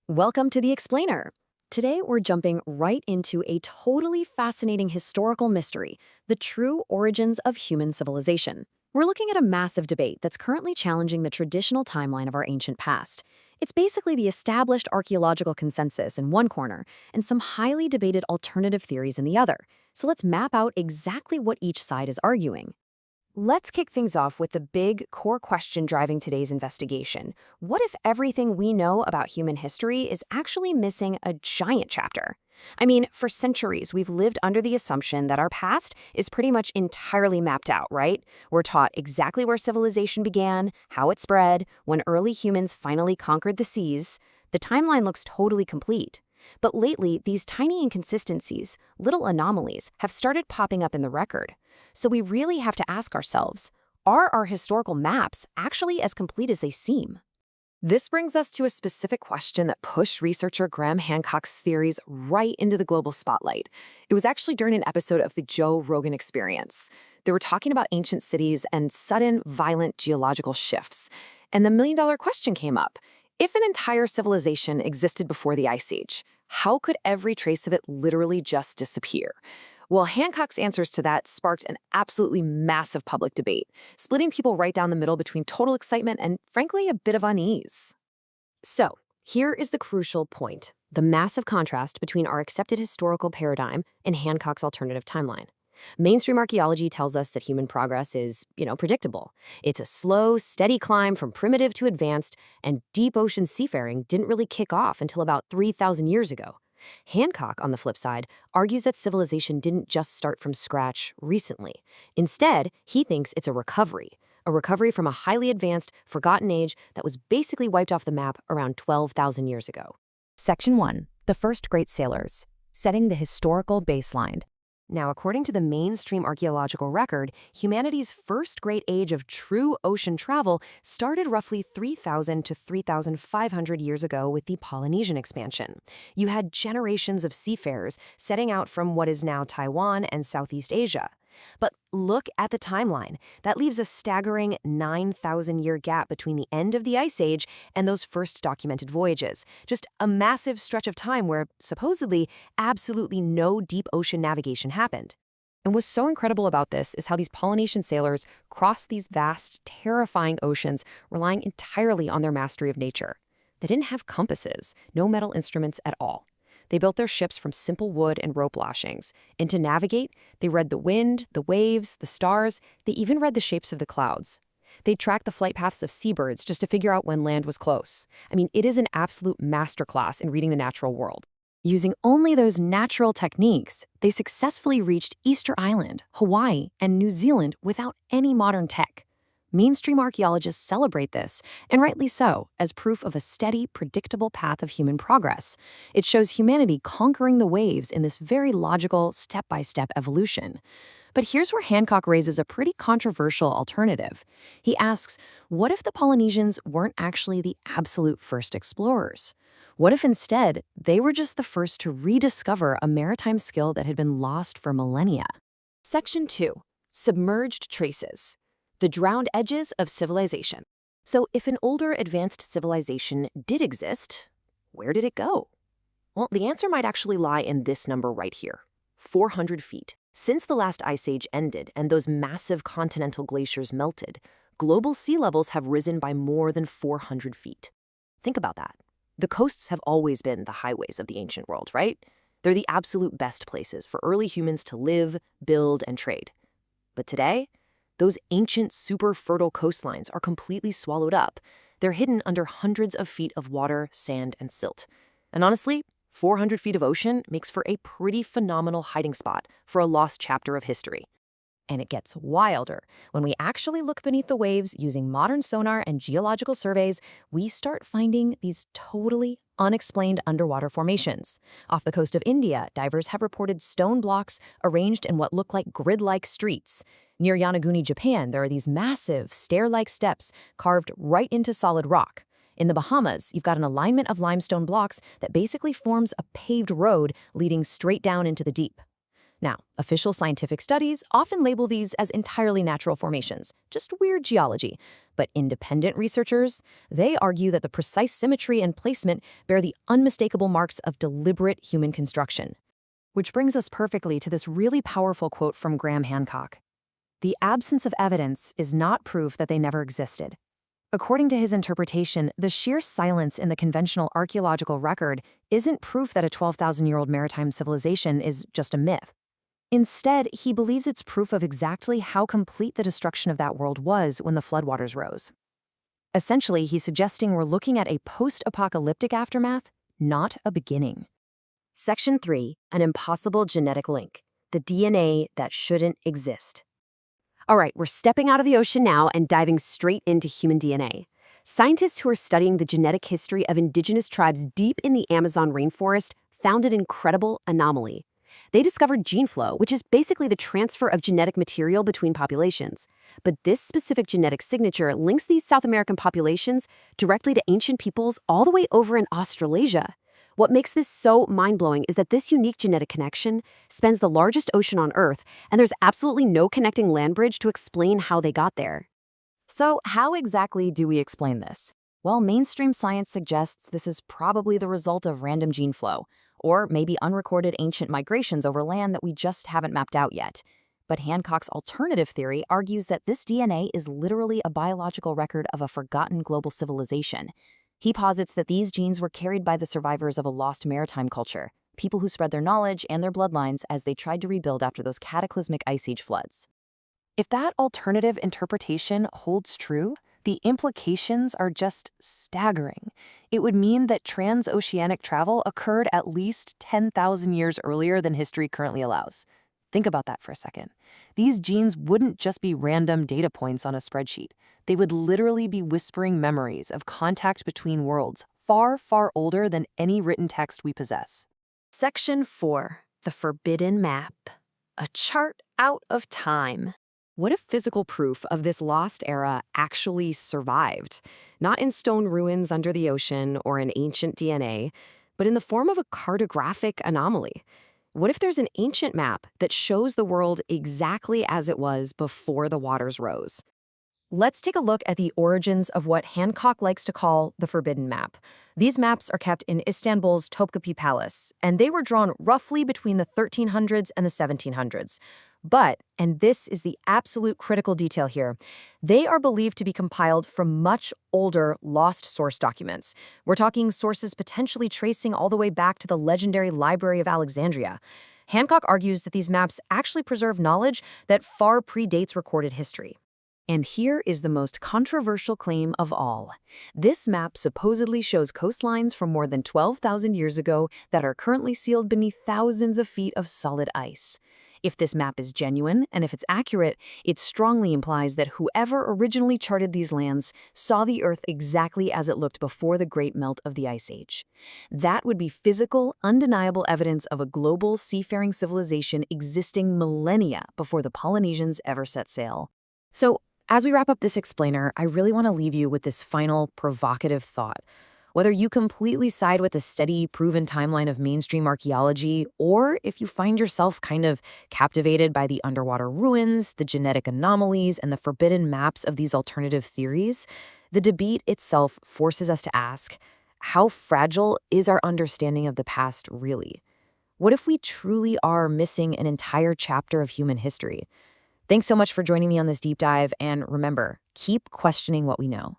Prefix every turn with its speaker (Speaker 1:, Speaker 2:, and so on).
Speaker 1: Welcome to The Explainer. Today, we're jumping right into a totally fascinating historical mystery, the true origins of human civilization. We're looking at a massive debate that's currently challenging the traditional timeline of our ancient past. It's basically the established archaeological consensus in one corner and some highly debated alternative theories in the other. So let's map out exactly what each side is arguing. Let's kick things off with the big core question driving today's investigation. What if everything we know about human history is actually missing a giant chapter? I mean, for centuries, we've lived under the assumption that our past is pretty much entirely mapped out, right? We're taught exactly where civilization began, how it spread, when early humans finally conquered the seas. The timeline looks totally complete. But lately, these tiny inconsistencies, little anomalies, have started popping up in the record. So we really have to ask ourselves, are our historical maps actually as complete as they seem? This brings us to a specific question that pushed researcher Graham Hancock's theories right into the global spotlight. It was actually during an episode of the Joe Rogan Experience. They were talking about ancient cities and sudden, violent geological shifts. And the million-dollar question came up. If an entire civilization existed before the Ice Age, how could every trace of it literally just disappear? Well, Hancock's answers to that sparked an absolutely massive public debate, splitting people right down the middle between total excitement and, frankly, a bit of unease. So, here is the crucial point, the massive contrast between our accepted historical paradigm and Hancock's alternative timeline. Mainstream archaeology tells us that human progress is, predictable. It's a slow, steady climb from primitive to advanced, and deep ocean seafaring didn't really kick off until about 3,000 years ago. Hancock, on the flip side, argues that civilization didn't just start from scratch recently. Instead, he thinks it's a recovery from a highly advanced, forgotten age that was basically wiped off the map around 12,000 years ago. Section 1. The First Great Sailors. Setting the historical baseline. Now, according to the mainstream archaeological record, humanity's first great age of true ocean travel started roughly 3,000 to 3,500 years ago with the Polynesian expansion. You had generations of seafarers setting out from what is now Taiwan and Southeast Asia. But look at the timeline. That leaves a staggering 9,000-year gap between the end of the Ice Age and those first documented voyages. Just a massive stretch of time where, supposedly, absolutely no deep ocean navigation happened. And what's so incredible about this is how these Polynesian sailors crossed these vast, terrifying oceans, relying entirely on their mastery of nature. They didn't have compasses, no metal instruments at all. They built their ships from simple wood and rope lashings. And to navigate, they read the wind, the waves, the stars. They even read the shapes of the clouds. They tracked the flight paths of seabirds just to figure out when land was close. I mean, it is an absolute masterclass in reading the natural world. Using only those natural techniques, they successfully reached Easter Island, Hawaii, and New Zealand without any modern tech. Mainstream archaeologists celebrate this, and rightly so, as proof of a steady, predictable path of human progress. It shows humanity conquering the waves in this very logical, step-by-step evolution. But here's where Hancock raises a pretty controversial alternative. He asks, what if the Polynesians weren't actually the absolute first explorers? What if instead, they were just the first to rediscover a maritime skill that had been lost for millennia? Section 2. Submerged Traces. The drowned edges of civilization. So if an older advanced civilization did exist, where did it go? Well, the answer might actually lie in this number right here, 400 feet. Since the last ice age ended and those massive continental glaciers melted, global sea levels have risen by more than 400 feet. Think about that. The coasts have always been the highways of the ancient world, right? They're the absolute best places for early humans to live, build, and trade. But today, those ancient, super fertile coastlines are completely swallowed up. They're hidden under hundreds of feet of water, sand, and silt. And honestly, 400 feet of ocean makes for a pretty phenomenal hiding spot for a lost chapter of history. And it gets wilder. When we actually look beneath the waves using modern sonar and geological surveys, we start finding these totally unexplained underwater formations. Off the coast of India, divers have reported stone blocks arranged in what look like grid-like streets. Near Yonaguni, Japan, there are these massive, stair-like steps carved right into solid rock. In the Bahamas, you've got an alignment of limestone blocks that basically forms a paved road leading straight down into the deep. Now, official scientific studies often label these as entirely natural formations, just weird geology. But independent researchers, they argue that the precise symmetry and placement bear the unmistakable marks of deliberate human construction. Which brings us perfectly to this really powerful quote from Graham Hancock. "The absence of evidence is not proof that they never existed." According to his interpretation, the sheer silence in the conventional archaeological record isn't proof that a 12,000-year-old maritime civilization is just a myth. Instead, he believes it's proof of exactly how complete the destruction of that world was when the floodwaters rose. Essentially, he's suggesting we're looking at a post-apocalyptic aftermath, not a beginning. Section 3, an impossible genetic link, the DNA that shouldn't exist. All right, we're stepping out of the ocean now and diving straight into human DNA. Scientists who are studying the genetic history of indigenous tribes deep in the Amazon rainforest found an incredible anomaly. They discovered gene flow, which is basically the transfer of genetic material between populations. But this specific genetic signature links these South American populations directly to ancient peoples all the way over in Australasia. What makes this so mind-blowing is that this unique genetic connection spans the largest ocean on Earth, and there's absolutely no connecting land bridge to explain how they got there. So how exactly do we explain this? Well, mainstream science suggests this is probably the result of random gene flow, or maybe unrecorded ancient migrations over land that we just haven't mapped out yet. But Hancock's alternative theory argues that this DNA is literally a biological record of a forgotten global civilization. He posits that these genes were carried by the survivors of a lost maritime culture, people who spread their knowledge and their bloodlines as they tried to rebuild after those cataclysmic ice age floods. If that alternative interpretation holds true, the implications are just staggering. It would mean that transoceanic travel occurred at least 10,000 years earlier than history currently allows. Think about that for a second. These genes wouldn't just be random data points on a spreadsheet. They would literally be whispering memories of contact between worlds far, far older than any written text we possess. Section 4, the Forbidden Map, a chart out of time. What if physical proof of this lost era actually survived? Not in stone ruins under the ocean or in ancient DNA, but in the form of a cartographic anomaly. What if there's an ancient map that shows the world exactly as it was before the waters rose? Let's take a look at the origins of what Hancock likes to call the Forbidden Map. These maps are kept in Istanbul's Topkapi Palace, and they were drawn roughly between the 1300s and the 1700s. But, and this is the absolute critical detail here, they are believed to be compiled from much older, lost source documents. We're talking sources potentially tracing all the way back to the legendary Library of Alexandria. Hancock argues that these maps actually preserve knowledge that far predates recorded history. And here is the most controversial claim of all. This map supposedly shows coastlines from more than 12,000 years ago that are currently sealed beneath thousands of feet of solid ice. If this map is genuine, and if it's accurate, it strongly implies that whoever originally charted these lands saw the Earth exactly as it looked before the great melt of the Ice Age. That would be physical, undeniable evidence of a global seafaring civilization existing millennia before the Polynesians ever set sail. So, as we wrap up this explainer, I really want to leave you with this final provocative thought. Whether you completely side with the steady, proven timeline of mainstream archaeology, or if you find yourself kind of captivated by the underwater ruins, the genetic anomalies, and the forbidden maps of these alternative theories, the debate itself forces us to ask, how fragile is our understanding of the past really? What if we truly are missing an entire chapter of human history? Thanks so much for joining me on this deep dive, and remember, keep questioning what we know.